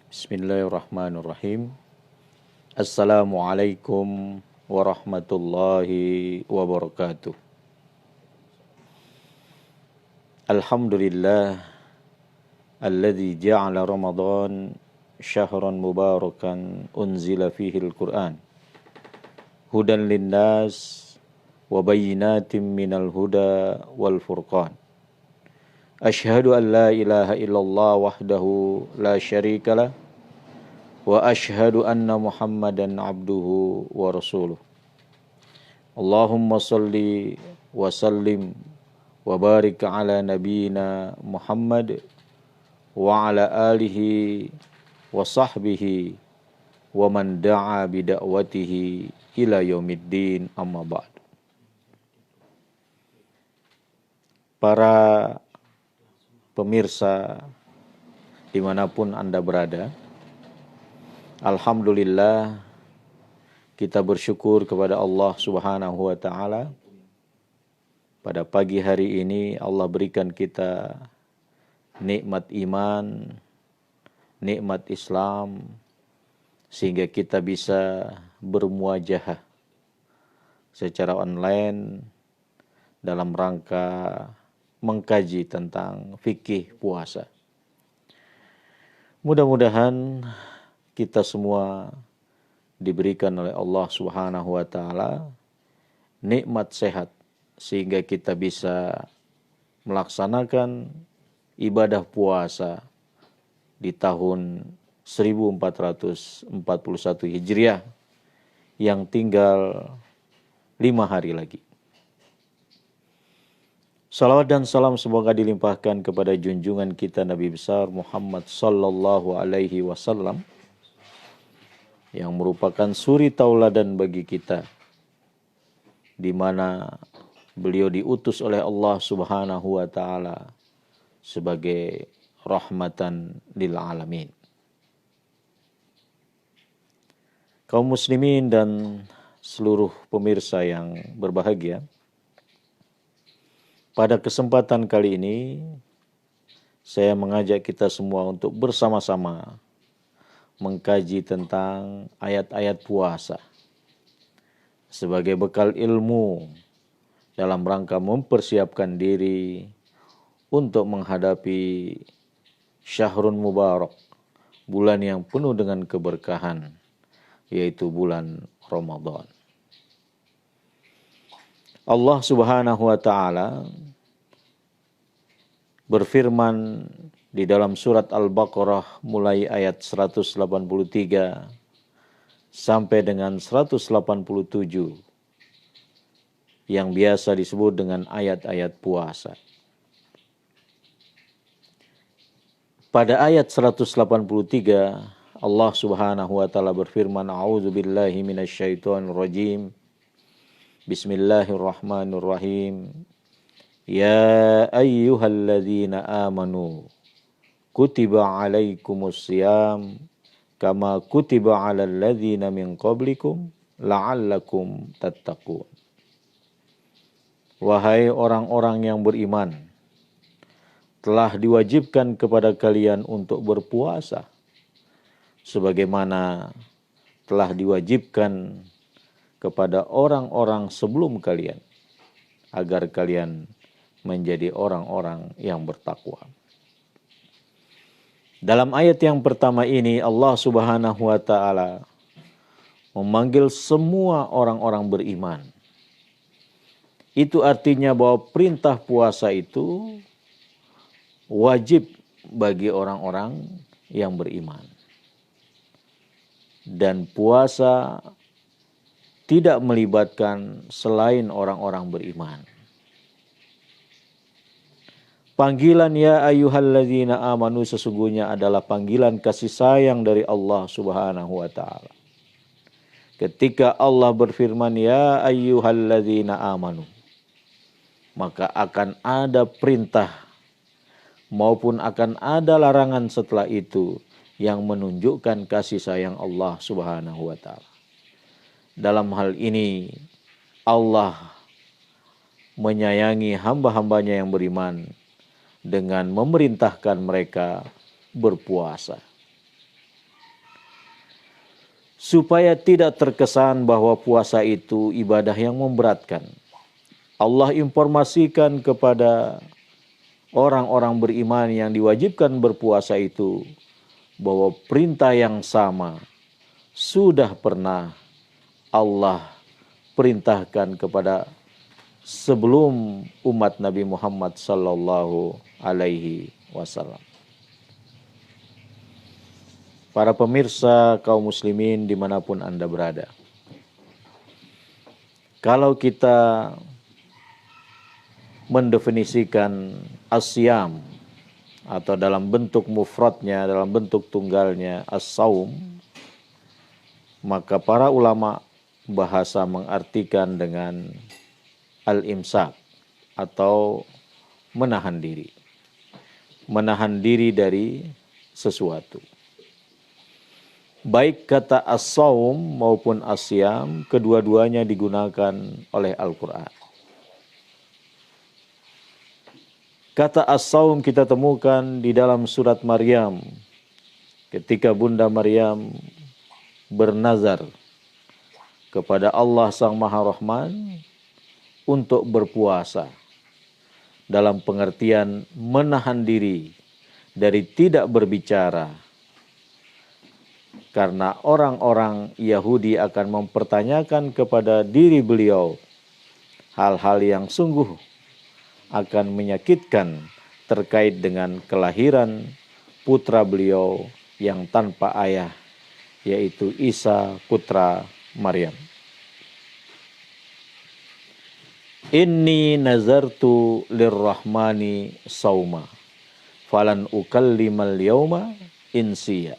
Bismillahirrahmanirrahim. Assalamualaikum warahmatullahi wabarakatuh. Alhamdulillah alladzi ja'ala Ramadan syahran mubarakan unzila fihi al-Qur'an hudan linnas wa bayyinatin minal huda wal furqan. Asyhadu an la ilaha illallah wahdahu la syarikalah wa asyhadu anna Muhammadan abduhu wa rasuluh. Allahumma salli wa sallim wa barik ala nabiyyina Muhammad wa ala alihi wa sahbihi wa man da'a bi da'watihi ila yaumiddin, amma ba'd. Para pemirsa dimanapun Anda berada, alhamdulillah kita bersyukur kepada Allah Subhanahu wa Ta'ala. Pada pagi hari ini Allah berikan kita nikmat iman, nikmat Islam, sehingga kita bisa bermuajahah secara online dalam rangka mengkaji tentang fikih puasa. Mudah-mudahan kita semua diberikan oleh Allah Subhanahu wa Ta'ala nikmat sehat sehingga kita bisa melaksanakan ibadah puasa di tahun 1441 Hijriah yang tinggal 5 hari lagi. Salawat dan salam semoga dilimpahkan kepada junjungan kita Nabi besar Muhammad sallallahu alaihi wasallam yang merupakan suri tauladan bagi kita, di mana beliau diutus oleh Allah Subhanahu wa Ta'ala sebagai rahmatan lil alamin. Kaum muslimin dan seluruh pemirsa yang berbahagia, pada kesempatan kali ini saya mengajak kita semua untuk bersama-sama mengkaji tentang ayat-ayat puasa sebagai bekal ilmu dalam rangka mempersiapkan diri untuk menghadapi Syahrun Mubarak, bulan yang penuh dengan keberkahan, yaitu bulan Ramadan. Allah Subhanahu wa Ta'ala berfirman di dalam surat Al-Baqarah mulai ayat 183 sampai dengan 187 yang biasa disebut dengan ayat-ayat puasa. Pada ayat 183 Allah Subhanahu wa Ta'ala berfirman, A'udzubillahi minasyaitonirrajim. Bismillahirrahmanirrahim. Ya ayyuhalladzina amanu kutiba alaikumus syiyam kama kutiba alal ladzina min qablikum la'allakum tattaqun. Wahai orang-orang yang beriman, telah diwajibkan kepada kalian untuk berpuasa sebagaimana telah diwajibkan kepada orang-orang sebelum kalian, agar kalian menjadi orang-orang yang bertakwa. Dalam ayat yang pertama ini Allah Subhanahu wa Ta'ala memanggil semua orang-orang beriman. Itu artinya bahwa perintah puasa itu wajib bagi orang-orang yang beriman. Dan puasa tidak melibatkan selain orang-orang beriman. Panggilan ya ayyuhalladzina amanu sesungguhnya adalah panggilan kasih sayang dari Allah Subhanahu wa Ta'ala. Ketika Allah berfirman ya ayyuhalladzina amanu, maka akan ada perintah maupun akan ada larangan setelah itu yang menunjukkan kasih sayang Allah Subhanahu wa Ta'ala. Dalam hal ini Allah menyayangi hamba-hambanya yang beriman dengan memerintahkan mereka berpuasa. supaya tidak terkesan bahwa puasa itu ibadah yang memberatkan. Allah informasikan kepada orang-orang beriman yang diwajibkan berpuasa itu bahwa perintah yang sama sudah pernah Allah perintahkan kepada sebelum umat Nabi Muhammad sallallahu alaihi wasallam. Para pemirsa kaum muslimin dimanapun Anda berada, kalau kita mendefinisikan asyam atau dalam bentuk mufradnya, dalam bentuk tunggalnya as-saum, maka para ulama bahasa mengartikan dengan al-imsak atau menahan diri. Menahan diri dari sesuatu. Baik kata as-saum maupun asyam, kedua-duanya digunakan oleh Al-Quran. Kata as-saum kita temukan di dalam surat Maryam. Ketika Bunda Maryam bernazar kepada Allah Sang Maha Rahman untuk berpuasa. Dalam pengertian menahan diri dari tidak berbicara. Karena orang-orang Yahudi akan mempertanyakan kepada diri beliau hal-hal yang sungguh akan menyakitkan terkait dengan kelahiran putra beliau yang tanpa ayah, yaitu Isa putra Maryam. Inni nazartu lirrahmani sauma falan ukallimal yauma insiya.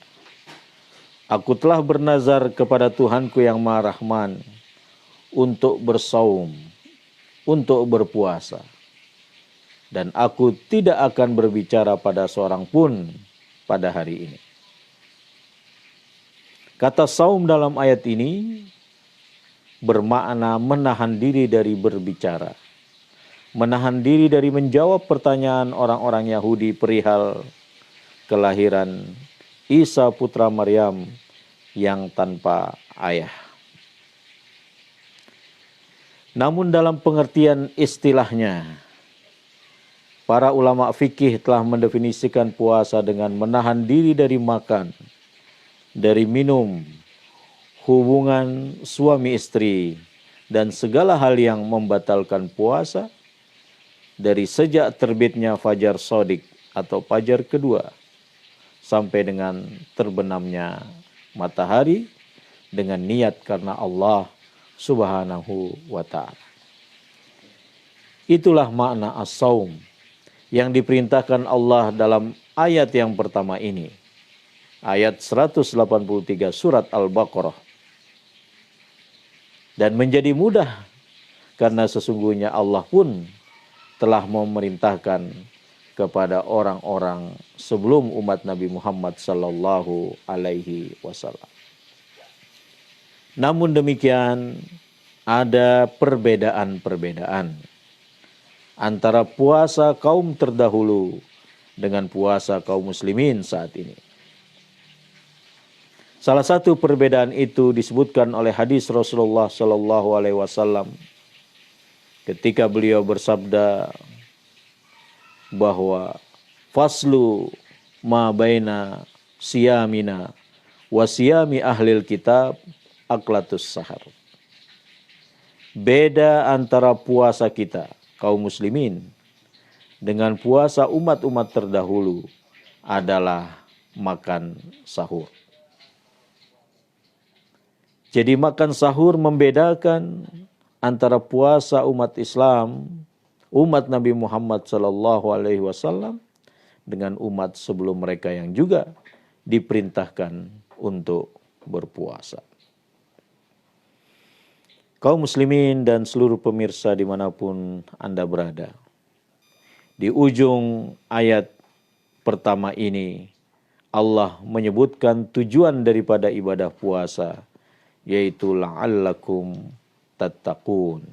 Aku telah bernazar kepada Tuhanku yang Maha Rahman untuk bersaum, untuk berpuasa. Dan aku tidak akan berbicara pada seorang pun pada hari ini. Kata saum dalam ayat ini bermakna menahan diri dari berbicara. Menahan diri dari menjawab pertanyaan orang-orang Yahudi perihal kelahiran Isa putra Maryam yang tanpa ayah. Namun dalam pengertian istilahnya, para ulama fikih telah mendefinisikan puasa dengan menahan diri dari makan, dari minum, hubungan suami istri, dan segala hal yang membatalkan puasa dari sejak terbitnya fajar sodik atau fajar kedua sampai dengan terbenamnya matahari dengan niat karena Allah Subhanahu wa ta'ala. Itulah makna as-saum yang diperintahkan Allah dalam ayat yang pertama ini. Ayat 183 surat Al-Baqarah. Dan menjadi mudah karena sesungguhnya Allah pun telah memerintahkan kepada orang-orang sebelum umat Nabi Muhammad sallallahu alaihi wasallam. Namun demikian ada perbedaan-perbedaan antara puasa kaum terdahulu dengan puasa kaum muslimin saat ini. Salah satu perbedaan itu disebutkan oleh hadis Rasulullah sallallahu alaihi wasallam ketika beliau bersabda bahwa faslu ma baina siyamina wa siyami ahlil kitab aklatus sahar. Beda antara puasa kita kaum muslimin dengan puasa umat-umat terdahulu adalah makan sahur. Jadi makan sahur membedakan antara puasa umat Islam, umat Nabi Muhammad sallallahu alaihi wasallam dengan umat sebelum mereka yang juga diperintahkan untuk berpuasa. Kaum muslimin dan seluruh pemirsa dimanapun Anda berada, di ujung ayat pertama ini Allah menyebutkan tujuan daripada ibadah puasa, yaitu la'allakum tattaqun,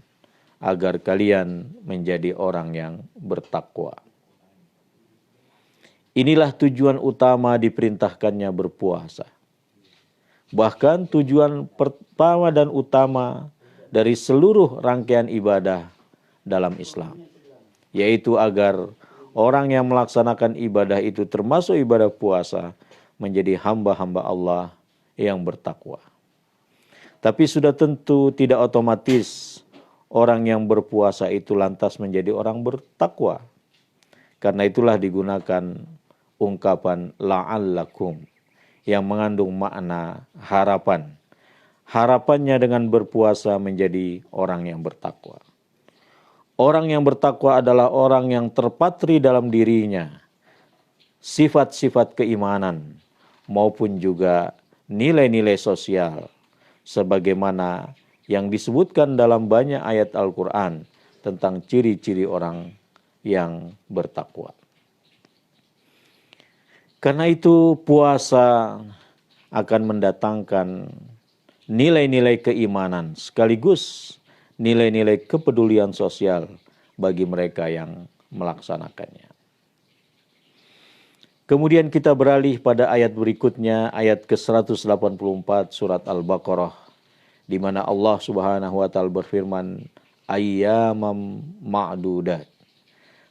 agar kalian menjadi orang yang bertakwa. Inilah tujuan utama diperintahkannya berpuasa. Bahkan tujuan pertama dan utama dari seluruh rangkaian ibadah dalam Islam, yaitu agar orang yang melaksanakan ibadah itu termasuk ibadah puasa menjadi hamba-hamba Allah yang bertakwa. Tapi sudah tentu tidak otomatis orang yang berpuasa itu lantas menjadi orang bertakwa. Karena itulah digunakan ungkapan la'allakum yang mengandung makna harapan. Harapannya dengan berpuasa menjadi orang yang bertakwa. Orang yang bertakwa adalah orang yang terpatri dalam dirinya sifat-sifat keimanan maupun juga nilai-nilai sosial sebagaimana yang disebutkan dalam banyak ayat Al-Quran tentang ciri-ciri orang yang bertakwa. Karena itu puasa akan mendatangkan nilai-nilai keimanan sekaligus nilai-nilai kepedulian sosial bagi mereka yang melaksanakannya. Kemudian kita beralih pada ayat berikutnya, ayat ke-184 surat Al-Baqarah, di mana Allah Subhanahu wa taala berfirman, ayyamam ma'dudat.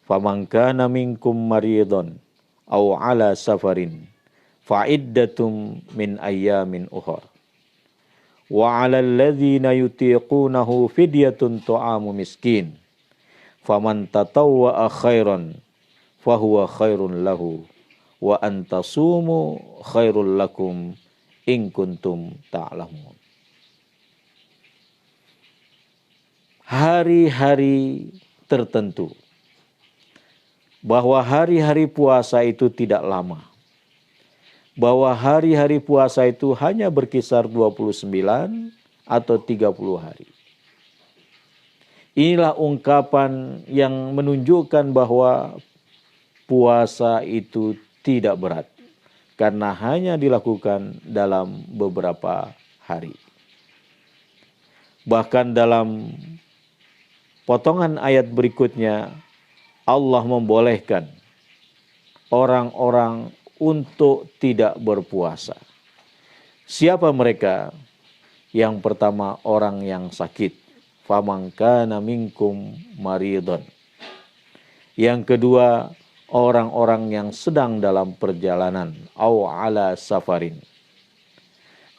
Faman kana minkum maridun aw ala safarin fa'iddatum min ayyamin ukhra. Wa 'alal ladzina yutiqunahu fidyatun ta'amu miskin. Faman tatawwa'a khairan fahuwa khairun lahu wa antasumu khairul lakum in kuntum ta'lamun. Hari-hari tertentu, bahwa hari-hari puasa itu tidak lama, bahwa hari-hari puasa itu hanya berkisar 29 atau 30 hari. Inilah ungkapan yang menunjukkan bahwa puasa itu tidak berat, karena hanya dilakukan dalam beberapa hari. Bahkan dalam potongan ayat berikutnya, Allah membolehkan orang-orang untuk tidak berpuasa. Siapa mereka? Yang pertama, orang yang sakit. Faman kana minkum maridun. Yang kedua, orang-orang yang sedang dalam perjalanan. Au ala safarin.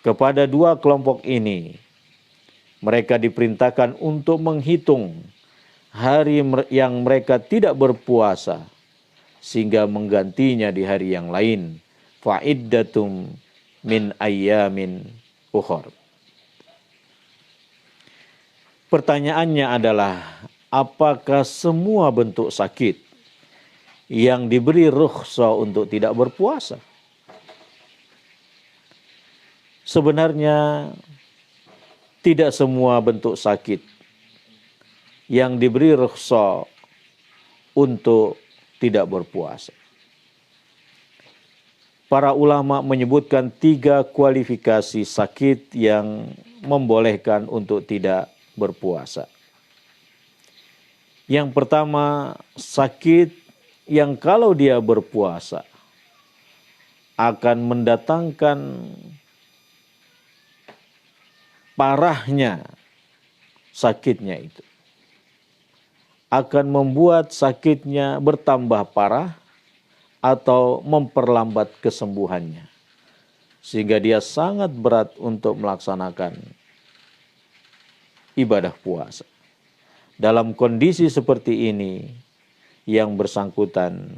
Kepada dua kelompok ini, mereka diperintahkan untuk menghitung hari yang mereka tidak berpuasa sehingga menggantinya di hari yang lain. Fa'iddatum min ayyamin ukhra. Pertanyaannya adalah, apakah semua bentuk sakit yang diberi rukhsah untuk tidak berpuasa? Sebenarnya tidak semua bentuk sakit yang diberi rukhsah untuk tidak berpuasa. Para ulama menyebutkan 3 kualifikasi sakit yang membolehkan untuk tidak berpuasa. Yang pertama, sakit yang kalau dia berpuasa akan mendatangkan parahnya sakitnya itu. Akan membuat sakitnya bertambah parah atau memperlambat kesembuhannya. Sehingga dia sangat berat untuk melaksanakan ibadah puasa. Dalam kondisi seperti ini, yang bersangkutan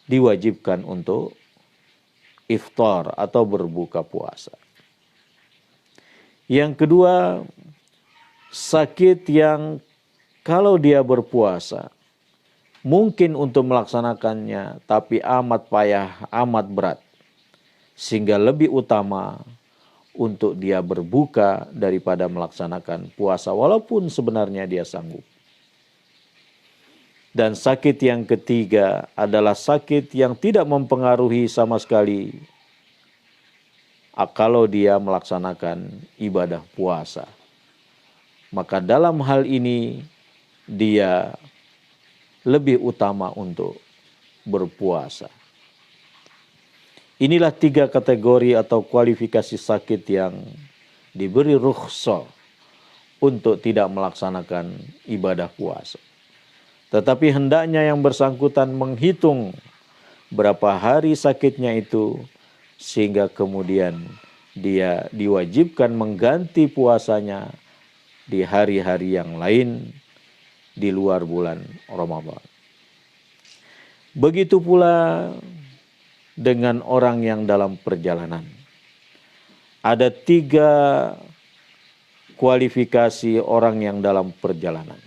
diwajibkan untuk iftar atau berbuka puasa. Yang kedua, sakit yang kalau dia berpuasa, mungkin untuk melaksanakannya, tapi amat payah, amat berat. Sehingga lebih utama untuk dia berbuka daripada melaksanakan puasa, walaupun sebenarnya dia sanggup. Dan sakit yang ketiga adalah sakit yang tidak mempengaruhi sama sekali kalau dia melaksanakan ibadah puasa. Maka dalam hal ini, dia lebih utama untuk berpuasa. Inilah 3 kategori atau kualifikasi sakit yang diberi rukhsah untuk tidak melaksanakan ibadah puasa. Tetapi hendaknya yang bersangkutan menghitung berapa hari sakitnya itu, sehingga kemudian dia diwajibkan mengganti puasanya di hari-hari yang lain di luar bulan Ramadan. Begitu pula dengan orang yang dalam perjalanan. Ada 3 kualifikasi orang yang dalam perjalanan.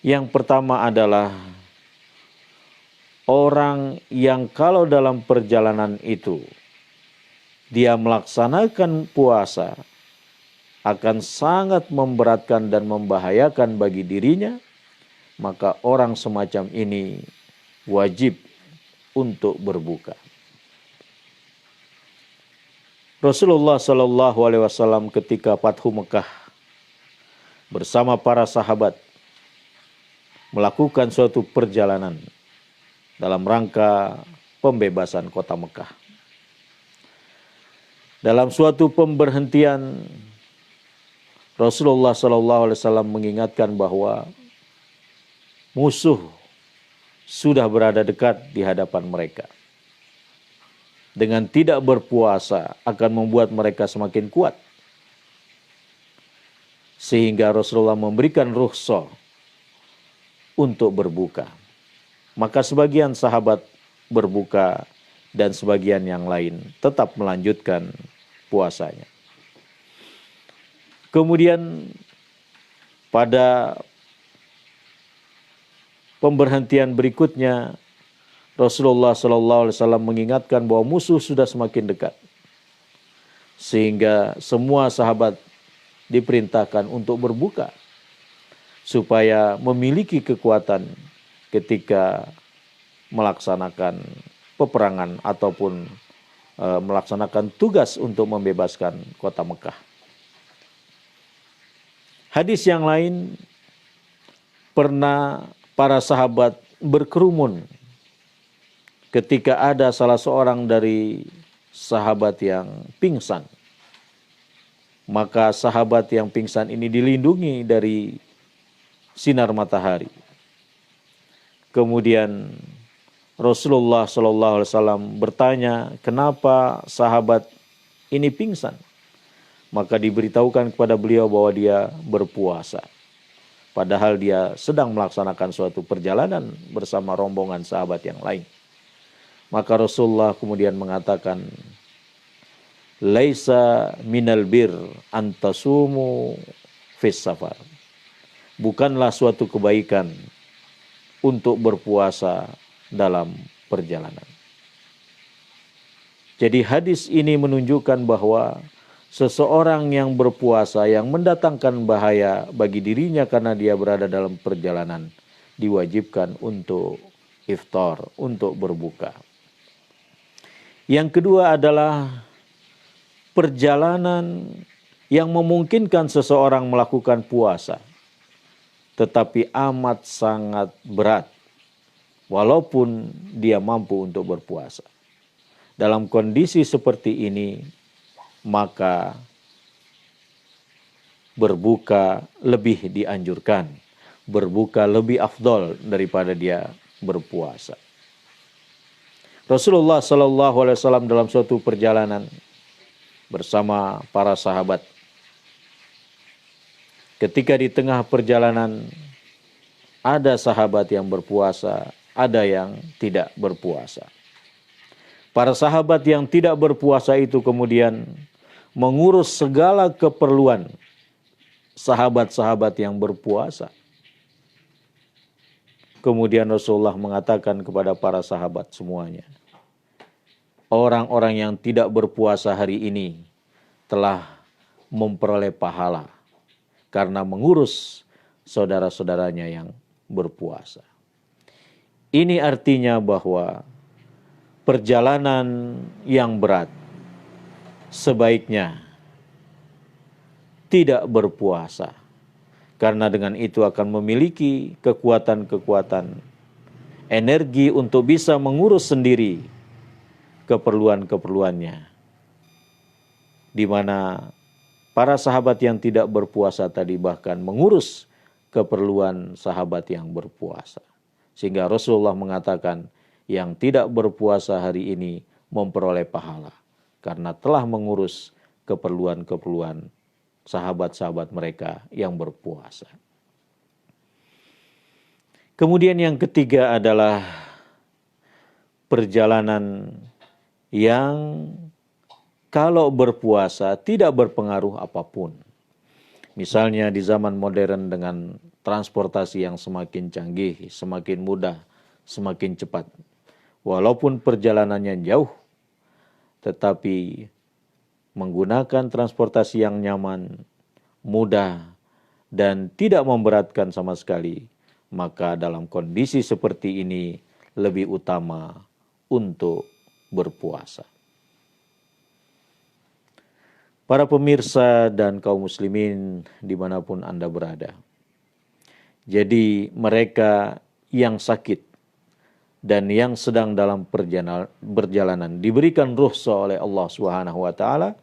Yang pertama adalah orang yang kalau dalam perjalanan itu dia melaksanakan puasa akan sangat memberatkan dan membahayakan bagi dirinya, maka orang semacam ini wajib untuk berbuka. Rasulullah Shallallahu Alaihi Wasallam ketika Fathu Mekah bersama para sahabat melakukan suatu perjalanan dalam rangka pembebasan kota Mekah. Dalam suatu pemberhentian, Rasulullah Shallallahu Alaihi Wasallam mengingatkan bahwa musuh sudah berada dekat di hadapan mereka. Dengan tidak berpuasa akan membuat mereka semakin kuat. Sehingga Rasulullah memberikan rukhsah untuk berbuka. Maka sebagian sahabat berbuka dan sebagian yang lain tetap melanjutkan puasanya. Kemudian pada pemberhentian berikutnya, Rasulullah SAW mengingatkan bahwa musuh sudah semakin dekat. Sehingga semua sahabat diperintahkan untuk berbuka. Supaya memiliki kekuatan ketika melaksanakan peperangan ataupun melaksanakan tugas untuk membebaskan kota Mekah. Hadis yang lain, pernah para sahabat berkerumun ketika ada salah seorang dari sahabat yang pingsan. Maka sahabat yang pingsan ini dilindungi dari sinar matahari. Kemudian Rasulullah SAW bertanya, kenapa sahabat ini pingsan? Maka diberitahukan kepada beliau bahwa dia berpuasa. Padahal dia sedang melaksanakan suatu perjalanan bersama rombongan sahabat yang lain. Maka Rasulullah kemudian mengatakan, laisa minal bir antasumu fis safar. Bukanlah suatu kebaikan untuk berpuasa dalam perjalanan. Jadi hadis ini menunjukkan bahwa seseorang yang berpuasa yang mendatangkan bahaya bagi dirinya karena dia berada dalam perjalanan diwajibkan untuk iftar, untuk berbuka. Yang kedua adalah perjalanan yang memungkinkan seseorang melakukan puasa, tetapi amat sangat berat, walaupun dia mampu untuk berpuasa. Dalam kondisi seperti ini, maka berbuka lebih dianjurkan, berbuka lebih afdol daripada dia berpuasa. Rasulullah SAW dalam suatu perjalanan bersama para sahabat. Ketika di tengah perjalanan ada sahabat yang berpuasa, ada yang tidak berpuasa. Para sahabat yang tidak berpuasa itu kemudian mengurus segala keperluan sahabat-sahabat yang berpuasa. Kemudian Rasulullah mengatakan kepada para sahabat semuanya, orang-orang yang tidak berpuasa hari ini telah memperoleh pahala karena mengurus saudara-saudaranya yang berpuasa. Ini artinya bahwa perjalanan yang berat sebaiknya tidak berpuasa. Karena dengan itu akan memiliki kekuatan-kekuatan energi untuk bisa mengurus sendiri keperluan-keperluannya, di mana para sahabat yang tidak berpuasa tadi bahkan mengurus keperluan sahabat yang berpuasa. Sehingga Rasulullah mengatakan yang tidak berpuasa hari ini memperoleh pahala karena telah mengurus keperluan-keperluan sahabat-sahabat mereka yang berpuasa. Kemudian yang ketiga adalah perjalanan yang kalau berpuasa tidak berpengaruh apapun. Misalnya di zaman modern dengan transportasi yang semakin canggih, semakin mudah, semakin cepat. Walaupun perjalanannya jauh, tetapi menggunakan transportasi yang nyaman, mudah, dan tidak memberatkan sama sekali, maka dalam kondisi seperti ini lebih utama untuk berpuasa. Para pemirsa dan kaum muslimin dimanapun Anda berada. Jadi mereka yang sakit dan yang sedang dalam perjalanan diberikan rukhsah oleh Allah Subhanahu wa taala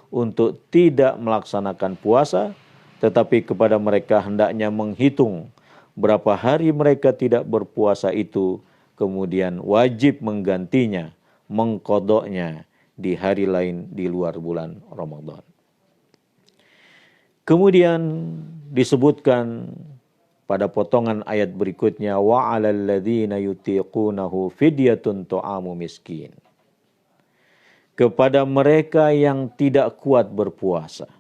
untuk tidak melaksanakan puasa, tetapi kepada mereka hendaknya menghitung berapa hari mereka tidak berpuasa itu, kemudian wajib menggantinya, mengqadanya di hari lain di luar bulan Ramadan. Kemudian disebutkan pada potongan ayat berikutnya, wa 'alal ladzina yutiqunahu fidyatun tu'amu miskin. Kepada mereka yang tidak kuat berpuasa,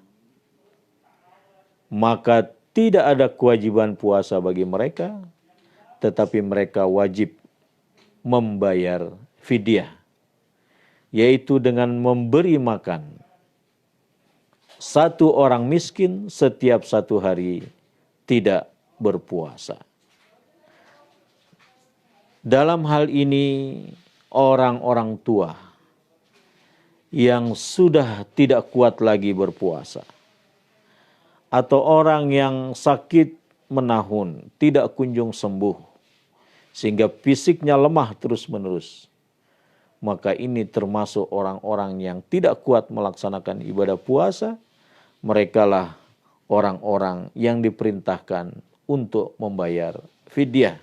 maka tidak ada kewajiban puasa bagi mereka, tetapi mereka wajib membayar fidyah, yaitu dengan memberi makan satu orang miskin setiap satu hari tidak berpuasa. Dalam hal ini orang-orang tua yang sudah tidak kuat lagi berpuasa, atau orang yang sakit menahun, tidak kunjung sembuh, sehingga fisiknya lemah terus-menerus, maka ini termasuk orang-orang yang tidak kuat melaksanakan ibadah puasa. Merekalah orang-orang yang diperintahkan untuk membayar fidyah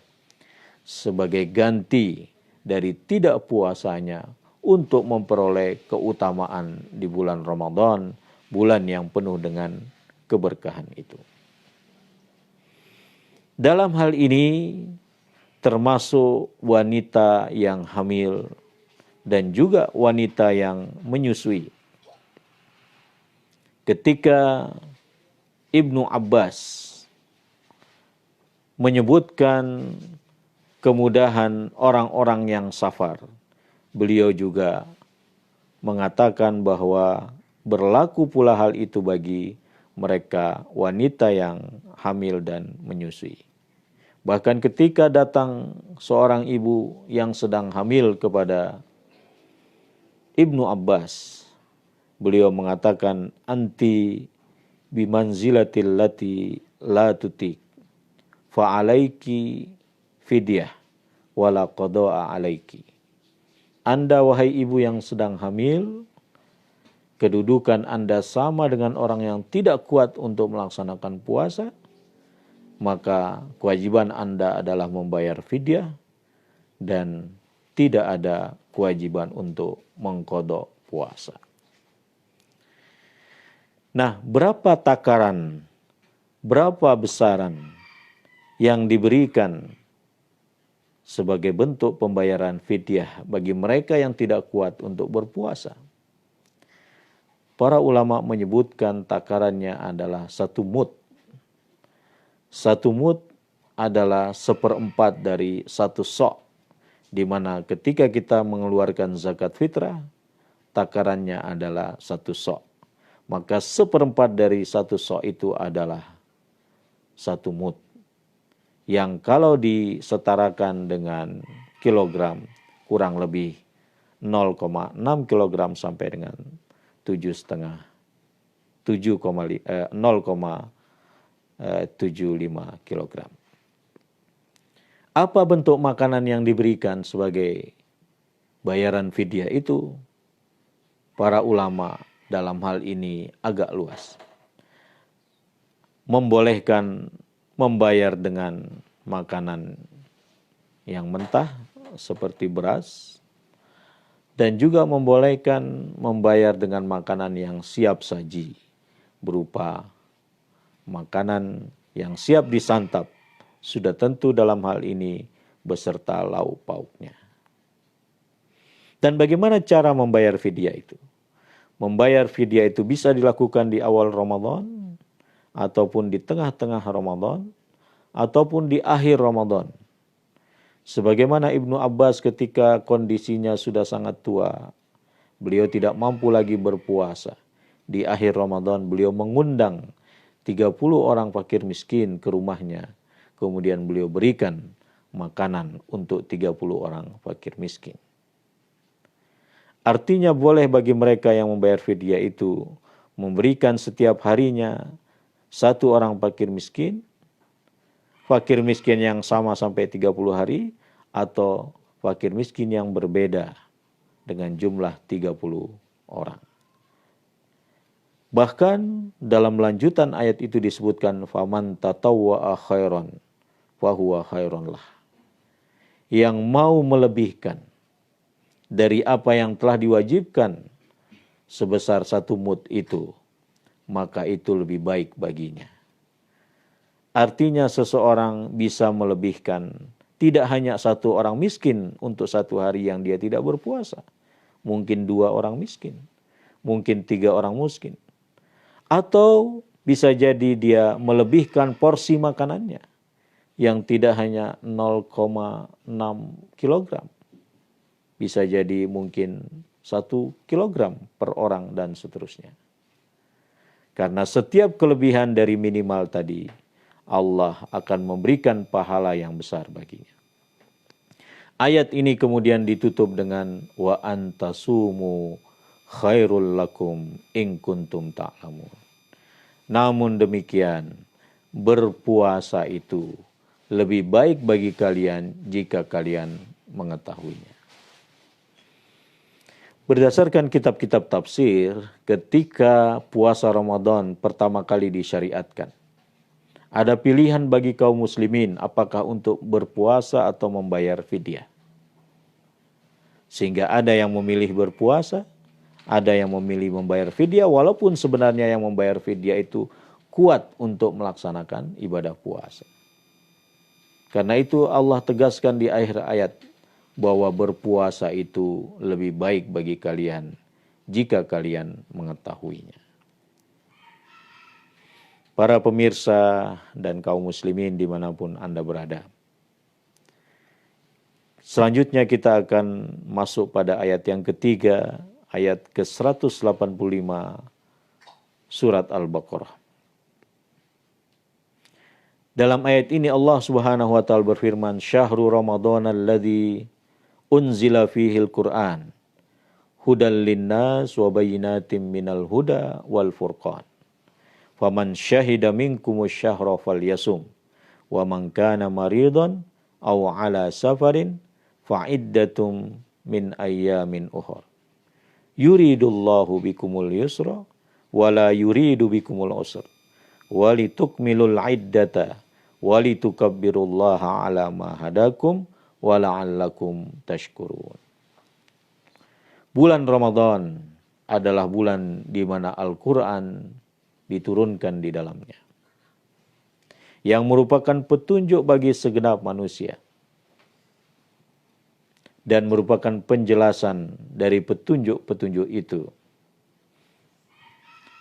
sebagai ganti dari tidak puasanya untuk memperoleh keutamaan di bulan Ramadan, bulan yang penuh dengan keberkahan itu. Dalam hal ini termasuk wanita yang hamil dan juga wanita yang menyusui. Ketika Ibnu Abbas menyebutkan kemudahan orang-orang yang safar, beliau juga mengatakan bahwa berlaku pula hal itu bagi mereka wanita yang hamil dan menyusui. Bahkan ketika datang seorang ibu yang sedang hamil kepada Ibnu Abbas, beliau mengatakan, anti bimanzilatil lati la tutik fa'alaiki fidyah wala qada'a alaiki. Anda wahai ibu yang sedang hamil, kedudukan Anda sama dengan orang yang tidak kuat untuk melaksanakan puasa, maka kewajiban Anda adalah membayar fidyah dan tidak ada kewajiban untuk mengqadha puasa. Nah, berapa takaran, berapa besaran yang diberikan sebagai bentuk pembayaran fidyah bagi mereka yang tidak kuat untuk berpuasa? Para ulama menyebutkan takarannya adalah 1 mud. 1 mud adalah 1/4 dari 1 sok, di mana ketika kita mengeluarkan zakat fitrah, takarannya adalah 1 sok. Maka 1/4 dari 1 sok itu adalah 1 mud. Yang kalau disetarakan dengan kilogram, kurang lebih 0,6 kilogram sampai dengan 0,75 kilogram. Apa bentuk makanan yang diberikan sebagai bayaran fidyah itu para ulama dalam hal ini agak luas. Membolehkan membayar dengan makanan yang mentah seperti beras, dan juga membolehkan membayar dengan makanan yang siap saji berupa makanan yang siap disantap, sudah tentu dalam hal ini beserta lauk pauknya. Dan bagaimana cara membayar fidyah itu? Membayar fidyah itu bisa dilakukan di awal Ramadan, ataupun di tengah-tengah Ramadan, ataupun di akhir Ramadan. Sebagaimana Ibnu Abbas ketika kondisinya sudah sangat tua, beliau tidak mampu lagi berpuasa. Di akhir Ramadan beliau mengundang 30 orang fakir miskin ke rumahnya. Kemudian beliau berikan makanan untuk 30 orang fakir miskin. Artinya boleh bagi mereka yang membayar fidyah itu memberikan setiap harinya 1 orang fakir miskin yang sama sampai 30 hari, atau fakir miskin yang berbeda dengan jumlah 30 orang. Bahkan dalam lanjutan ayat itu disebutkan faman tatawwa'a khairan fahuwa khairon lah. Yang mau melebihkan dari apa yang telah diwajibkan sebesar 1 mud itu, maka itu lebih baik baginya. Artinya seseorang bisa melebihkan tidak hanya 1 orang miskin untuk 1 hari yang dia tidak berpuasa. Mungkin 2 orang miskin. Mungkin 3 orang miskin. Atau bisa jadi dia melebihkan porsi makanannya yang tidak hanya 0,6 kilogram. Bisa jadi mungkin 1 kilogram per orang dan seterusnya. Karena setiap kelebihan dari minimal tadi, Allah akan memberikan pahala yang besar baginya. Ayat ini kemudian ditutup dengan wa antasumu khairul lakum in kuntum ta'lamun. Namun demikian, berpuasa itu lebih baik bagi kalian jika kalian mengetahuinya. Berdasarkan kitab-kitab tafsir, ketika puasa Ramadan pertama kali disyariatkan, ada pilihan bagi kaum muslimin apakah untuk berpuasa atau membayar fidyah. Sehingga ada yang memilih berpuasa, ada yang memilih membayar fidyah, walaupun sebenarnya yang membayar fidyah itu kuat untuk melaksanakan ibadah puasa. Karena itu Allah tegaskan di akhir ayat bahwa berpuasa itu lebih baik bagi kalian jika kalian mengetahuinya. Para pemirsa dan kaum muslimin dimanapun Anda berada. Selanjutnya kita akan masuk pada ayat yang ketiga, ayat ke-185 surat Al-Baqarah. Dalam ayat ini Allah Subhanahu wa taala berfirman, "Syahrul Ramadan alladzi unzila fihil Qur'an hudal linnas wa bayyinatin minal huda wal furqan. Faman syahida minkumus syahra falyasum wa man kana maridan aw ala safarin fa'iddatum min ayyamin ukhra. Yuridullahu bikumul yusra wa la yuridu bikumul usra wa litukmilul iddata wa litukabbirullaha ala ma hadakum wa la'allakum tashkurun." Bulan Ramadan adalah bulan di mana Al-Quran diturunkan di dalamnya, yang merupakan petunjuk bagi segenap manusia dan merupakan penjelasan dari petunjuk-petunjuk itu,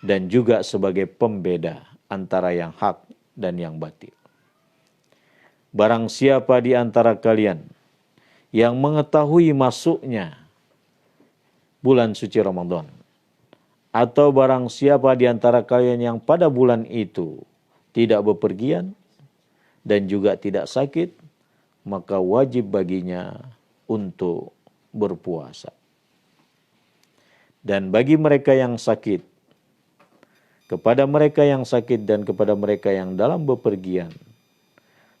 dan juga sebagai pembeda antara yang hak dan yang batil. Barang siapa di antara kalian yang mengetahui masuknya bulan suci Ramadan, atau barang siapa di antara kalian yang pada bulan itu tidak bepergian dan juga tidak sakit, maka wajib baginya untuk berpuasa. Dan bagi mereka yang sakit, kepada mereka yang sakit dan kepada mereka yang dalam bepergian,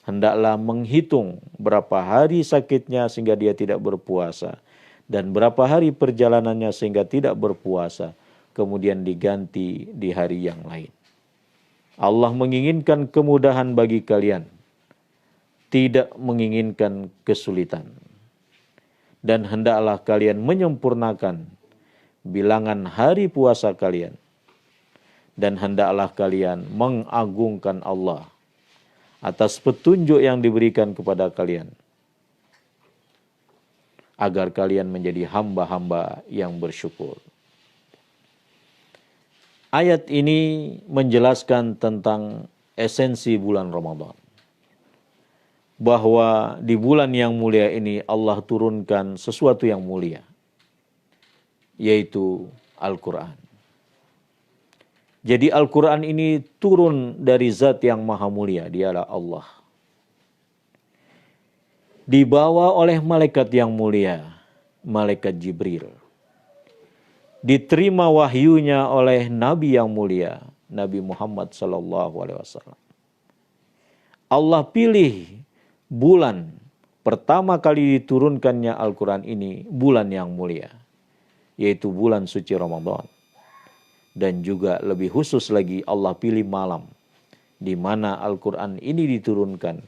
hendaklah menghitung berapa hari sakitnya sehingga dia tidak berpuasa, dan berapa hari perjalanannya sehingga tidak berpuasa, kemudian diganti di hari yang lain. Allah menginginkan kemudahan bagi kalian, tidak menginginkan kesulitan. Dan hendaklah kalian menyempurnakan bilangan hari puasa kalian. Dan hendaklah kalian mengagungkan Allah atas petunjuk yang diberikan kepada kalian, agar kalian menjadi hamba-hamba yang bersyukur. Ayat ini menjelaskan tentang esensi bulan Ramadan. Bahwa di bulan yang mulia ini Allah turunkan sesuatu yang mulia, yaitu Al-Quran. Jadi Al-Quran ini turun dari zat yang maha mulia, dialah Allah. Dibawa oleh malaikat yang mulia, malaikat Jibril. Diterima wahyunya oleh Nabi yang mulia, Nabi Muhammad SAW. Allah pilih bulan pertama kali diturunkannya Al-Quran ini, bulan yang mulia, yaitu bulan suci Ramadan. Dan juga lebih khusus lagi Allah pilih malam di mana Al-Quran ini diturunkan,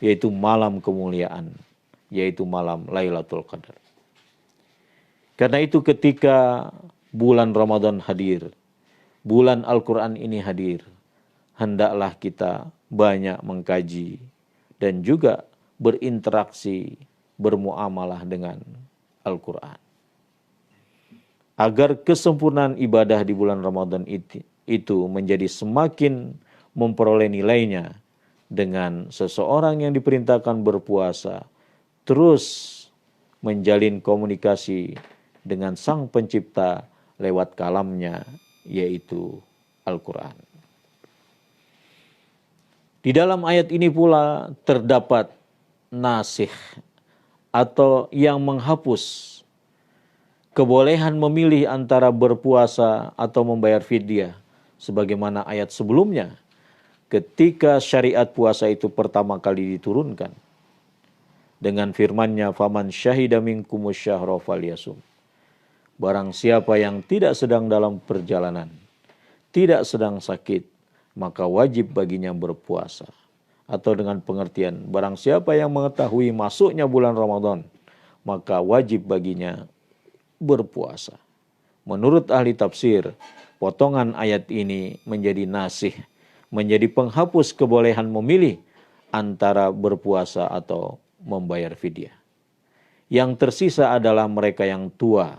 yaitu malam kemuliaan, yaitu malam Lailatul Qadar. Karena itu ketika bulan Ramadan hadir, bulan Al-Quran ini hadir, hendaklah kita banyak mengkaji dan juga berinteraksi, bermuamalah dengan Al-Quran. Agar kesempurnaan ibadah di bulan Ramadan itu menjadi semakin memperoleh nilainya dengan seseorang yang diperintahkan berpuasa, terus menjalin komunikasi dengan Sang Pencipta lewat kalamnya, yaitu Al-Quran. Di dalam ayat ini pula terdapat nasih atau yang menghapus kebolehan memilih antara berpuasa atau membayar fidyah. Sebagaimana ayat sebelumnya, ketika syariat puasa itu pertama kali diturunkan. Dengan firman-Nya, "Faman syahida minkumus syahra falyasum." Barang siapa yang tidak sedang dalam perjalanan, tidak sedang sakit, maka wajib baginya berpuasa. Atau dengan pengertian, barang siapa yang mengetahui masuknya bulan Ramadan, maka wajib baginya berpuasa. Menurut ahli tafsir, potongan ayat ini menjadi nasih, menjadi penghapus kebolehan memilih antara berpuasa atau membayar fidyah. Yang tersisa adalah mereka yang tua,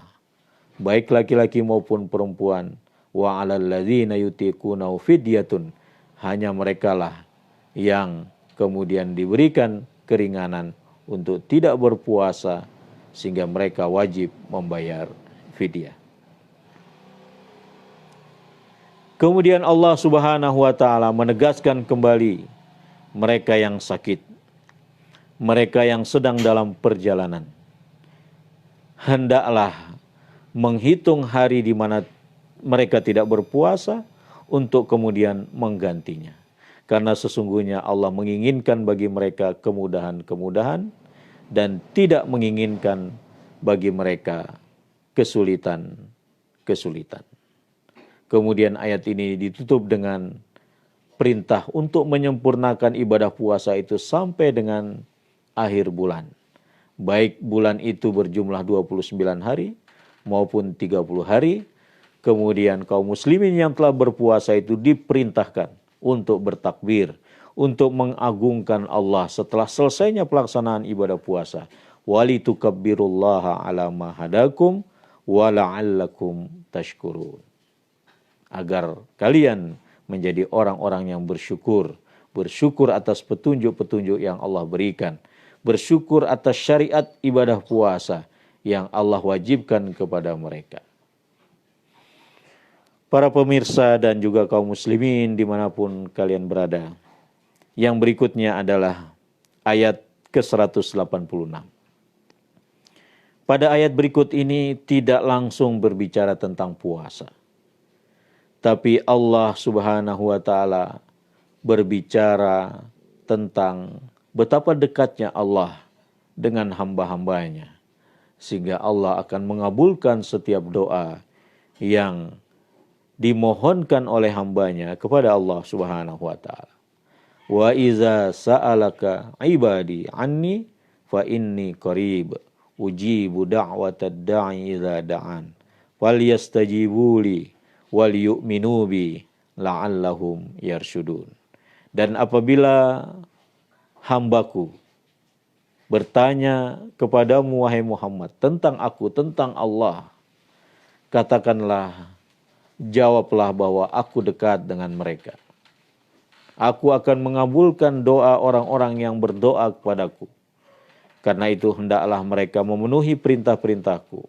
baik laki-laki maupun perempuan. Wa 'alal ladzina yutiqunahu fidyatun, hanya merekalah yang kemudian diberikan keringanan untuk tidak berpuasa, sehingga mereka wajib membayar fidyah. Kemudian Allah Subhanahu wa taala menegaskan kembali mereka yang sakit, mereka yang sedang dalam perjalanan, hendaklah menghitung hari di mana mereka tidak berpuasa untuk kemudian menggantinya. Karena sesungguhnya Allah menginginkan bagi mereka kemudahan-kemudahan dan tidak menginginkan bagi mereka kesulitan-kesulitan. Kemudian ayat ini ditutup dengan perintah untuk menyempurnakan ibadah puasa itu sampai dengan akhir bulan. Baik bulan itu berjumlah 29 hari maupun 30 hari. Kemudian kaum muslimin yang telah berpuasa itu diperintahkan untuk bertakbir, untuk mengagungkan Allah setelah selesainya pelaksanaan ibadah puasa. Walitukabbirullaha ala ma hadakum wa la'allakum tashkurun. Agar kalian menjadi orang-orang yang bersyukur. Bersyukur atas petunjuk-petunjuk yang Allah berikan. Bersyukur atas syariat ibadah puasa yang Allah wajibkan kepada mereka. Para pemirsa dan juga kaum muslimin dimanapun kalian berada. Yang berikutnya adalah ayat ke-186. Pada ayat berikut ini tidak langsung berbicara tentang puasa. Tapi Allah Subhanahu wa taala berbicara tentang betapa dekatnya Allah dengan hamba-hambanya. sehingga Allah akan mengabulkan setiap doa yang dimohonkan oleh hambanya kepada Allah Subhanahu wa taala. Wa iza sa'alaka ibadi anni fa inni qarib ujibu da'watad da'i idza da'an falyastajibuli wal yu'minu bi la'allahum yarsyudun. Dan apabila hambaku bertanya kepadamu wahai Muhammad tentang aku, tentang Allah, katakanlah, jawablah bahwa aku dekat dengan mereka. Aku akan mengabulkan doa orang-orang yang berdoa kepadaku. Karena itu hendaklah mereka memenuhi perintah-perintahku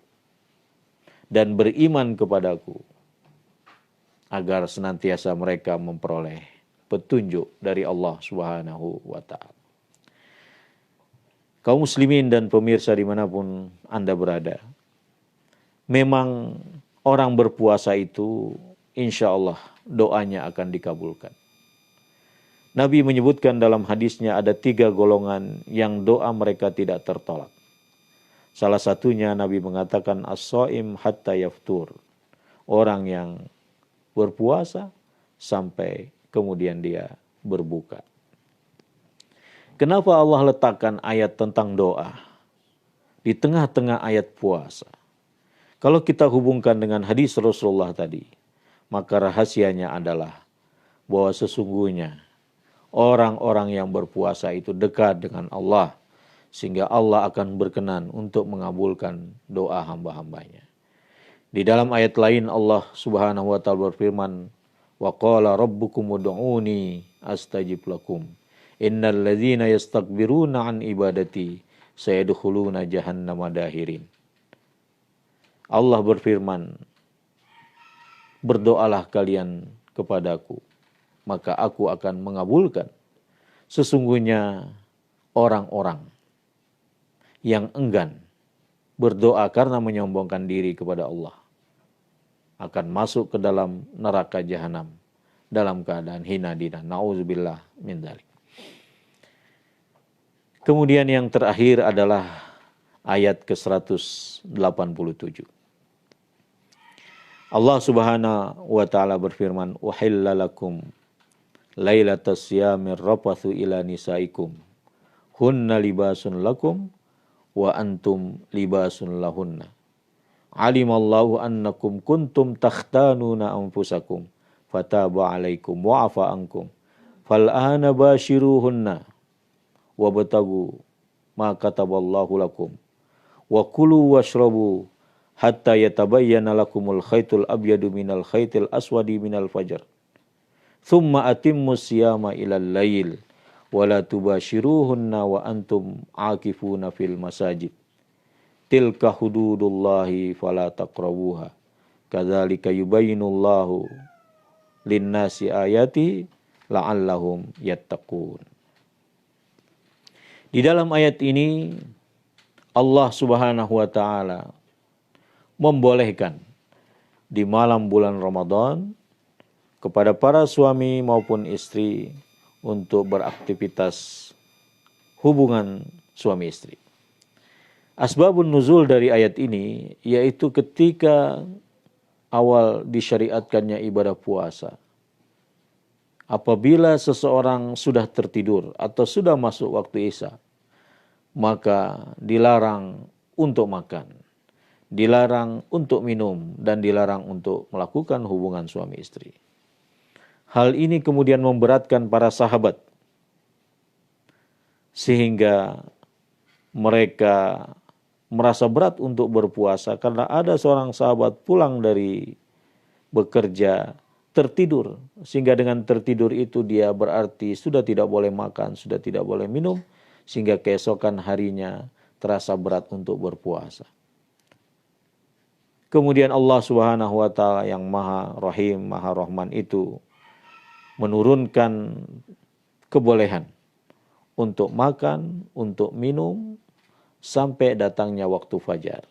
dan beriman kepadaku, agar senantiasa mereka memperoleh petunjuk dari Allah Subhanahu wa ta'ala. Kaum muslimin dan pemirsa dimanapun Anda berada, memang orang berpuasa itu insya Allah doanya akan dikabulkan. Nabi menyebutkan dalam hadisnya ada 3 golongan yang doa mereka tidak tertolak. Salah satunya Nabi mengatakan as-shaim hatta yaftur. Orang yang berpuasa sampai kemudian dia berbuka. Kenapa Allah letakkan ayat tentang doa di tengah-tengah ayat puasa? Kalau kita hubungkan dengan hadis Rasulullah tadi, maka rahasianya adalah bahwa sesungguhnya orang-orang yang berpuasa itu dekat dengan Allah, sehingga Allah akan berkenan untuk mengabulkan doa hamba-hambanya. Di dalam ayat lain Allah Subhanahu wa taala berfirman, wa qala rabbukum ud'uni astajib lakum innal ladzina yastakbiruna an ibadati sayadkhuluna jahannama dahirin. Allah berfirman, berdoalah kalian kepadaku, maka aku akan mengabulkan. Sesungguhnya orang-orang yang enggan berdoa karena menyombongkan diri kepada Allah akan masuk ke dalam neraka jahanam dalam keadaan hina dina. Nauzubillah min dzalik. Kemudian yang terakhir adalah ayat ke-187. Allah Subhanahu wa taala berfirman, "Uhilla lakum lailatas siyamir rafathu ila nisaikum. Hunna libasun lakum wa antum libasun lahunna. Alimallahu annakum kuntum takhtanuna anfusakum fataba alaikum wa afa ankum. Fal'ana bashiruhunna wabtagu ma kataballahu lakum wa kulu washrabu hatta yatabayyana lakumul khaytul abyadu minal khaytil aswadi minal fajr. Thumma atimmus siyama ilal lail wa la tubashiruhunna wa antum akifuna fil masajid. Tilka hududullahi fala taqrabuha. Kadzalika yubayyinullahu linnasi ayati la'allahum yattaqun." Di dalam ayat ini Allah Subhanahu wa taala membolehkan di malam bulan Ramadan kepada para suami maupun istri untuk beraktivitas hubungan suami istri. Asbabun nuzul dari ayat ini yaitu ketika awal disyariatkannya ibadah puasa. Apabila seseorang sudah tertidur atau sudah masuk waktu Isya, maka dilarang untuk makan, dilarang untuk minum, dan dilarang untuk melakukan hubungan suami istri. Hal ini kemudian memberatkan para sahabat, sehingga mereka merasa berat untuk berpuasa karena ada seorang sahabat pulang dari bekerja tertidur, sehingga dengan tertidur itu dia berarti sudah tidak boleh makan, sudah tidak boleh minum, sehingga keesokan harinya terasa berat untuk berpuasa. Kemudian Allah Subhanahu wa taala yang Maha Rahim, Maha Rahman itu menurunkan kebolehan untuk makan, untuk minum sampai datangnya waktu fajar.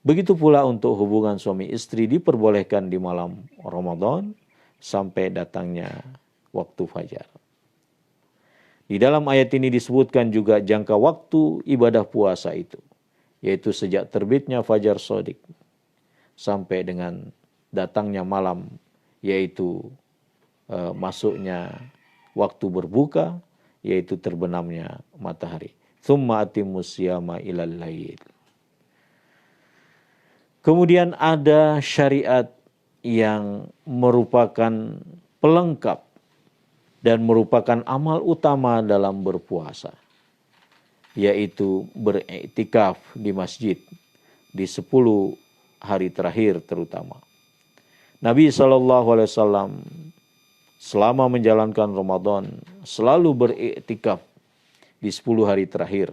Begitu pula untuk hubungan suami istri diperbolehkan di malam Ramadan sampai datangnya waktu fajar. Di dalam ayat ini disebutkan juga jangka waktu ibadah puasa itu, yaitu sejak terbitnya fajar shadiq sampai dengan datangnya malam, yaitu masuknya waktu berbuka, yaitu terbenamnya matahari. Tsumma atimmus siyama ilal lail. Kemudian ada syariat yang merupakan pelengkap dan merupakan amal utama dalam berpuasa, yaitu beriktikaf di masjid di 10 hari terakhir terutama. Nabi SAW selama menjalankan Ramadan selalu beriktikaf di 10 hari terakhir,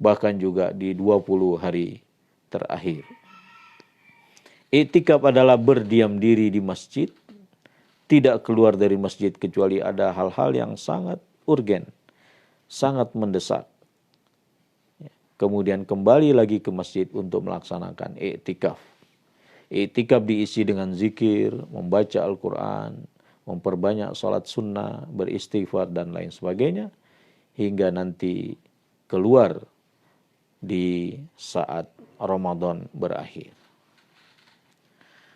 bahkan juga di 20 hari terakhir. Iktikaf adalah berdiam diri di masjid, tidak keluar dari masjid kecuali ada hal-hal yang sangat urgen, sangat mendesak. Kemudian kembali lagi ke masjid untuk melaksanakan iktikaf. Iktikaf diisi dengan zikir, membaca Al-Quran, memperbanyak salat sunnah, beristighfar dan lain sebagainya, hingga nanti keluar di saat Ramadan berakhir.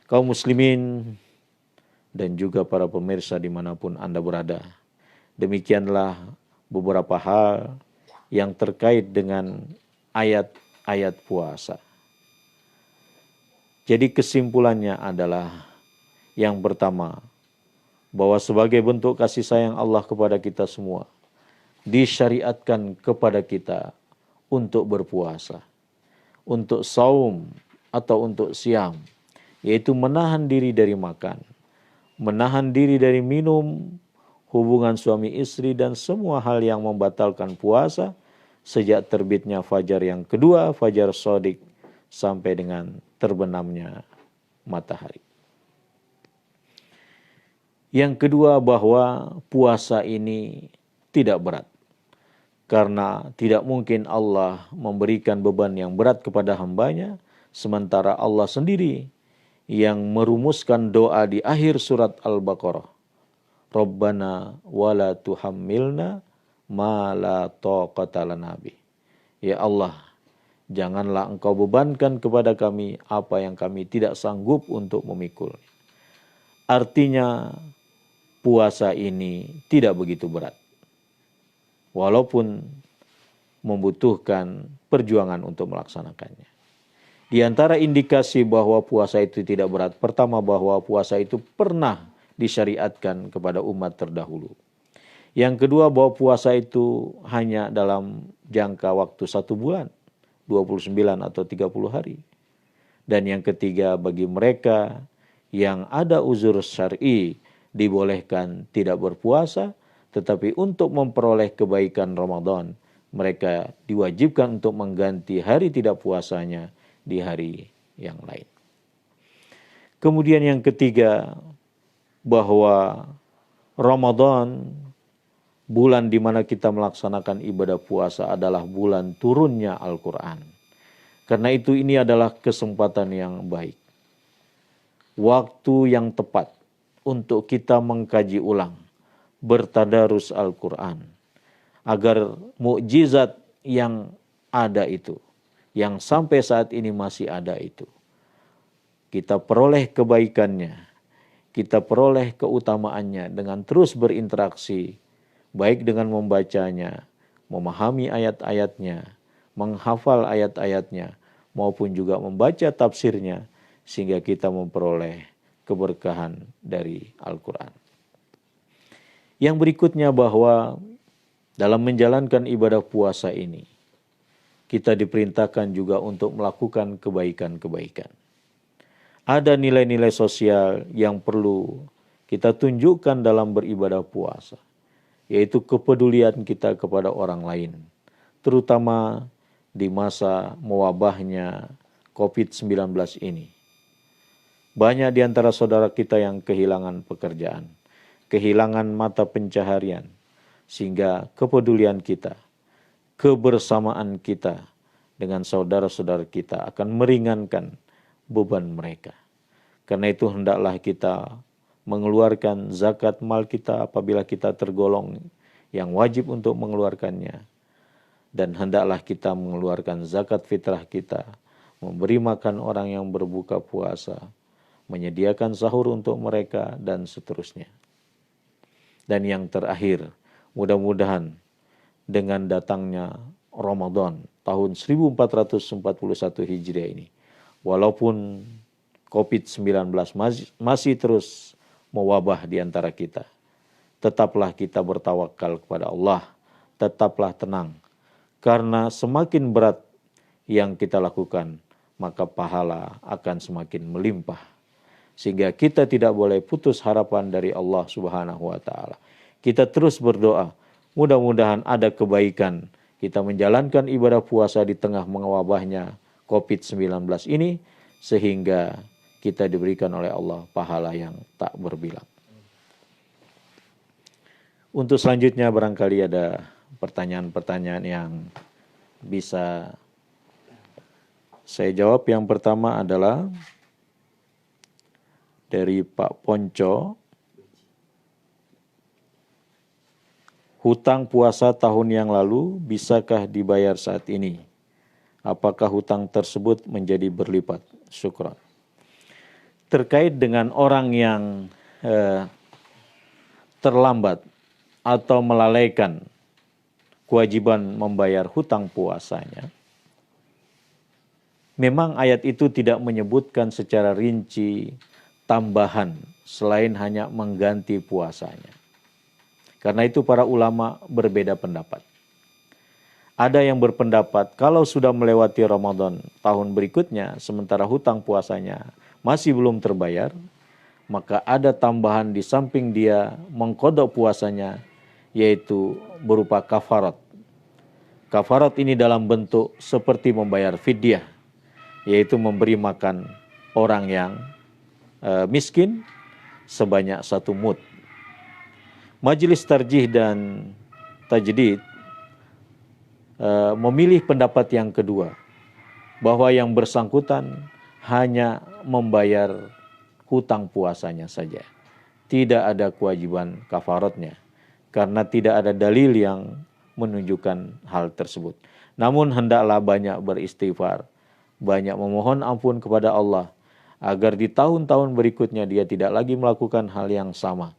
Kaum muslimin dan juga para pemirsa dimanapun Anda berada, demikianlah beberapa hal yang terkait dengan ayat-ayat puasa. Jadi kesimpulannya adalah yang pertama, bahwa sebagai bentuk kasih sayang Allah kepada kita semua, disyariatkan kepada kita untuk berpuasa, untuk saum atau untuk siam, yaitu menahan diri dari makan, menahan diri dari minum, hubungan suami istri dan semua hal yang membatalkan puasa sejak terbitnya fajar yang kedua, fajar shadiq, sampai dengan terbenamnya matahari. Yang kedua, bahwa puasa ini tidak berat, karena tidak mungkin Allah memberikan beban yang berat kepada hambanya, sementara Allah sendiri yang merumuskan doa di akhir surat Al-Baqarah. Rabbana wala tuhammilna ma la taqata lana bih. Ya Allah, janganlah engkau bebankan kepada kami apa yang kami tidak sanggup untuk memikul. Artinya puasa ini tidak begitu berat, walaupun membutuhkan perjuangan untuk melaksanakannya. Di antara indikasi bahwa puasa itu tidak berat, pertama bahwa puasa itu pernah disyariatkan kepada umat terdahulu. Yang kedua, bahwa puasa itu hanya dalam jangka waktu 1 bulan, 29 atau 30 hari. Dan yang ketiga, bagi mereka yang ada uzur syar'i, dibolehkan tidak berpuasa, tetapi untuk memperoleh kebaikan Ramadan, mereka diwajibkan untuk mengganti hari tidak puasanya di hari yang lain. Kemudian yang ketiga, bahwa Ramadan, bulan di mana kita melaksanakan ibadah puasa, adalah bulan turunnya Al-Quran. Karena itu ini adalah kesempatan yang baik, waktu yang tepat untuk kita mengkaji ulang, bertadarus Al-Quran, agar mukjizat yang ada itu, yang sampai saat ini masih ada itu, kita peroleh kebaikannya, kita peroleh keutamaannya dengan terus berinteraksi, baik dengan membacanya, memahami ayat-ayatnya, menghafal ayat-ayatnya, maupun juga membaca tafsirnya, sehingga kita memperoleh keberkahan dari Al-Quran. Yang berikutnya, bahwa dalam menjalankan ibadah puasa ini, kita diperintahkan juga untuk melakukan kebaikan-kebaikan. Ada nilai-nilai sosial yang perlu kita tunjukkan dalam beribadah puasa, yaitu kepedulian kita kepada orang lain, terutama di masa mewabahnya COVID-19 ini. Banyak di antara saudara kita yang kehilangan pekerjaan, kehilangan mata pencaharian, sehingga kepedulian kita, kebersamaan kita dengan saudara-saudara kita akan meringankan beban mereka. Karena itu hendaklah kita mengeluarkan zakat mal kita apabila kita tergolong yang wajib untuk mengeluarkannya. Dan hendaklah kita mengeluarkan zakat fitrah kita, memberi makan orang yang berbuka puasa, menyediakan sahur untuk mereka, dan seterusnya. Dan yang terakhir, mudah-mudahan dengan datangnya Ramadan tahun 1441 Hijriah ini, walaupun COVID-19 masih terus mewabah di antara kita, tetaplah kita bertawakal kepada Allah, tetaplah tenang, karena semakin berat yang kita lakukan, maka pahala akan semakin melimpah. Sehingga kita tidak boleh putus harapan dari Allah Subhanahu wa Ta'ala. Kita terus berdoa, mudah-mudahan ada kebaikan. Kita menjalankan ibadah puasa di tengah mewabahnya COVID-19 ini, sehingga kita diberikan oleh Allah pahala yang tak berbilang. Untuk selanjutnya barangkali ada pertanyaan-pertanyaan yang bisa saya jawab. Yang pertama adalah dari Pak Ponco. Hutang puasa tahun yang lalu bisakah dibayar saat ini? Apakah hutang tersebut menjadi berlipat? Syukran. Terkait dengan orang yang terlambat atau melalaikan kewajiban membayar hutang puasanya, memang ayat itu tidak menyebutkan secara rinci tambahan selain hanya mengganti puasanya. Karena itu para ulama berbeda pendapat. Ada yang berpendapat kalau sudah melewati Ramadan tahun berikutnya sementara hutang puasanya masih belum terbayar, maka ada tambahan di samping dia mengqadha puasanya, yaitu berupa kafarat. Kafarat ini dalam bentuk seperti membayar fidyah, yaitu memberi makan orang yang miskin sebanyak 1 mud. Majelis Tarjih dan Tajdid memilih pendapat yang kedua, bahwa yang bersangkutan hanya membayar hutang puasanya saja, tidak ada kewajiban kafaratnya, karena tidak ada dalil yang menunjukkan hal tersebut. Namun hendaklah banyak beristighfar, banyak memohon ampun kepada Allah, agar di tahun-tahun berikutnya dia tidak lagi melakukan hal yang sama,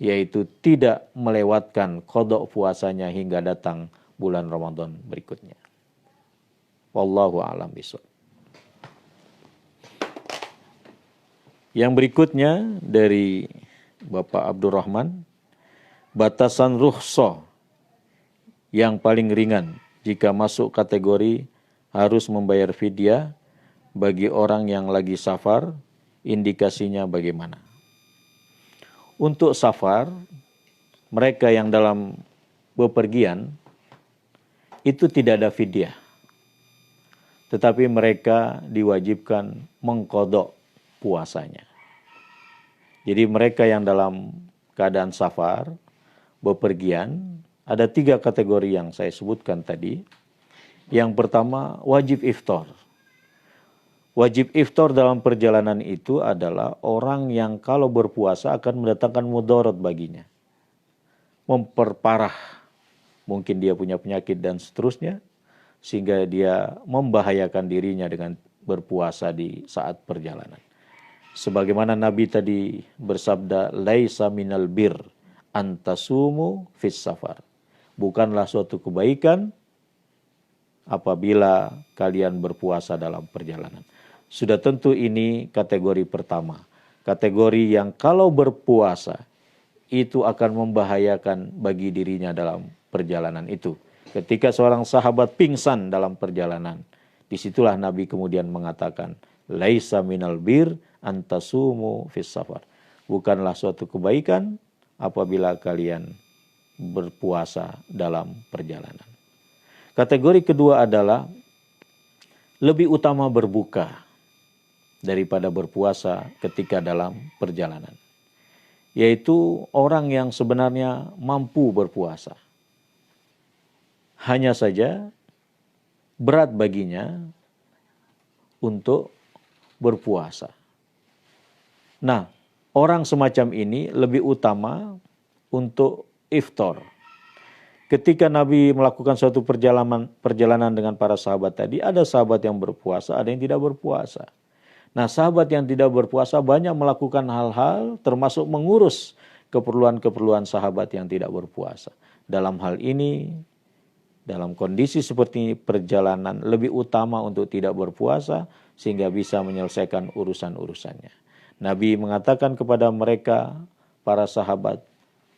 yaitu tidak melewatkan qadha puasanya hingga datang bulan Ramadan berikutnya. Wallahu a'lam bishawab. Yang berikutnya dari Bapak Abdurrahman, batasan rukhsah yang paling ringan jika masuk kategori harus membayar fidyah bagi orang yang lagi safar, indikasinya bagaimana? Untuk safar, mereka yang dalam bepergian itu tidak ada fidyah, tetapi mereka diwajibkan mengqadha puasanya. Jadi mereka yang dalam keadaan safar, bepergian, ada 3 kategori yang saya sebutkan tadi. Yang pertama, wajib iftar. Wajib iftar dalam perjalanan itu adalah orang yang kalau berpuasa akan mendatangkan mudarat baginya, memperparah, mungkin dia punya penyakit dan seterusnya, sehingga dia membahayakan dirinya dengan berpuasa di saat perjalanan. Sebagaimana Nabi tadi bersabda, laisa minal bir antasumu fis safar. Bukanlah suatu kebaikan apabila kalian berpuasa dalam perjalanan. Sudah tentu ini kategori pertama. Kategori yang kalau berpuasa itu akan membahayakan bagi dirinya dalam perjalanan itu. Ketika seorang sahabat pingsan dalam perjalanan, disitulah Nabi kemudian mengatakan, laisa minal bir antasumu fis safar. Bukanlah suatu kebaikan apabila kalian berpuasa dalam perjalanan. Kategori kedua adalah lebih utama berbuka daripada berpuasa ketika dalam perjalanan, yaitu orang yang sebenarnya mampu berpuasa, hanya saja berat baginya untuk berpuasa. Nah, orang semacam ini lebih utama untuk iftar. Ketika Nabi melakukan suatu perjalanan dengan para sahabat tadi, ada sahabat yang berpuasa, ada yang tidak berpuasa. Nah, sahabat yang tidak berpuasa banyak melakukan hal-hal termasuk mengurus keperluan-keperluan sahabat yang tidak berpuasa. Dalam hal ini, dalam kondisi seperti perjalanan lebih utama untuk tidak berpuasa sehingga bisa menyelesaikan urusan-urusannya. Nabi mengatakan kepada mereka, para sahabat,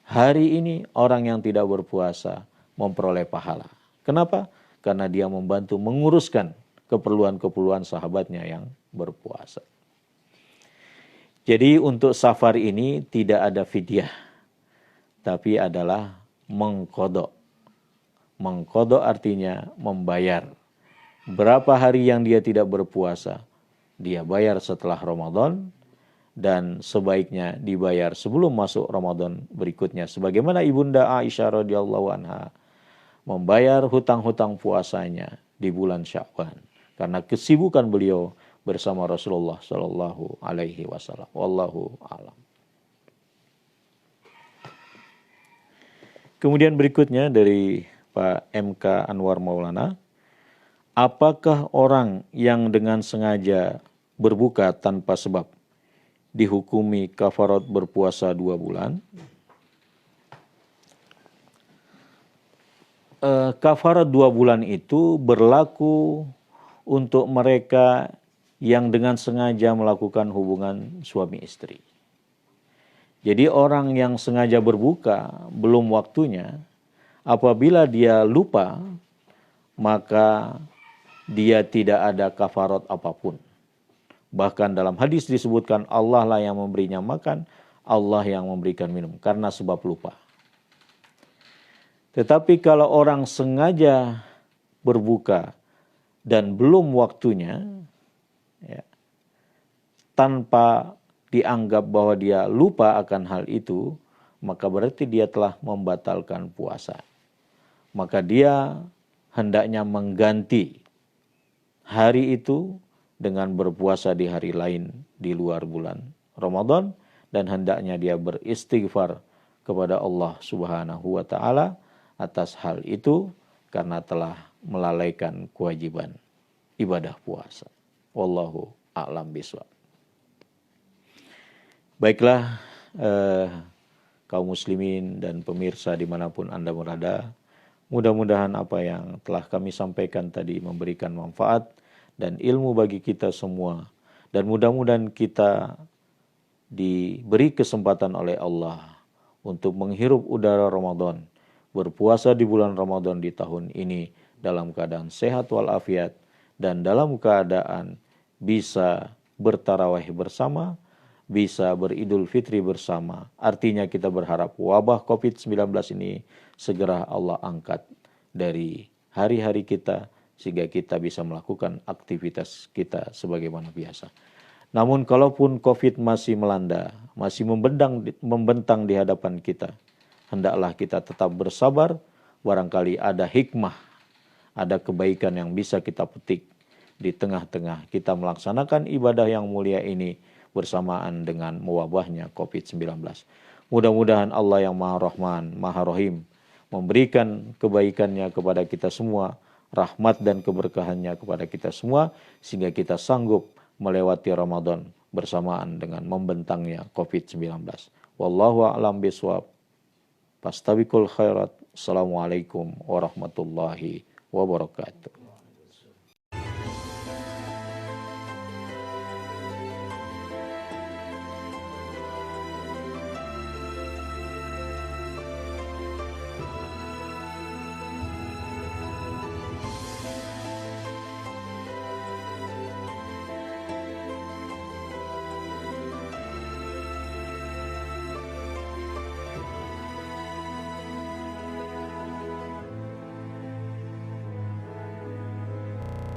hari ini orang yang tidak berpuasa memperoleh pahala. Kenapa? Karena dia membantu menguruskan keperluan-keperluan sahabatnya yang berpuasa. Jadi untuk safar ini tidak ada fidyah, tapi adalah mengkodok. Mengkodok artinya membayar. Berapa hari yang dia tidak berpuasa, dia bayar setelah Ramadan, dan sebaiknya dibayar sebelum masuk Ramadan berikutnya. Sebagaimana Ibunda Aisyah radhiyallahu anha membayar hutang-hutang puasanya di bulan Sya'ban karena kesibukan beliau bersama Rasulullah Shallallahu Alaihi Wasallam. Wallahu a'lam. Kemudian berikutnya dari Pak MK Anwar Maulana, apakah orang yang dengan sengaja berbuka tanpa sebab dihukumi kafarat berpuasa 2 bulan? Kafarat 2 bulan itu berlaku untuk mereka yang dengan sengaja melakukan hubungan suami istri. Jadi orang yang sengaja berbuka belum waktunya, apabila dia lupa, maka dia tidak ada kafarat apapun. Bahkan dalam hadis disebutkan Allah lah yang memberinya makan, Allah yang memberikan minum karena sebab lupa. Tetapi kalau orang sengaja berbuka dan belum waktunya, ya, tanpa dianggap bahwa dia lupa akan hal itu, maka berarti dia telah membatalkan puasa. Maka dia hendaknya mengganti hari itu dengan berpuasa di hari lain di luar bulan Ramadan, dan hendaknya dia beristighfar kepada Allah Subhanahu wa taala atas hal itu karena telah melalaikan kewajiban ibadah puasa. Wallahu a'lam bishawab. Baiklah kaum muslimin dan pemirsa dimanapun Anda berada, mudah-mudahan apa yang telah kami sampaikan tadi memberikan manfaat dan ilmu bagi kita semua. Dan mudah-mudahan kita diberi kesempatan oleh Allah untuk menghirup udara Ramadan, berpuasa di bulan Ramadan di tahun ini dalam keadaan sehat walafiat dan dalam keadaan bisa bertarawih bersama, bisa beridul fitri bersama. Artinya kita berharap wabah COVID-19 ini segera Allah angkat dari hari-hari kita, sehingga kita bisa melakukan aktivitas kita sebagaimana biasa. Namun kalaupun COVID masih melanda, masih membentang di hadapan kita, hendaklah kita tetap bersabar, barangkali ada hikmah, ada kebaikan yang bisa kita petik di tengah-tengah kita melaksanakan ibadah yang mulia ini bersamaan dengan mewabahnya COVID-19. Mudah-mudahan Allah yang Maha Rahman, Maha Rahim memberikan kebaikannya kepada kita semua, rahmat dan keberkahannya kepada kita semua, sehingga kita sanggup melewati Ramadan bersamaan dengan membentangnya COVID-19. Wallahu a'lam bishawab. Fastabiqul khairat. Assalamualaikum warahmatullahi wabarakatuh.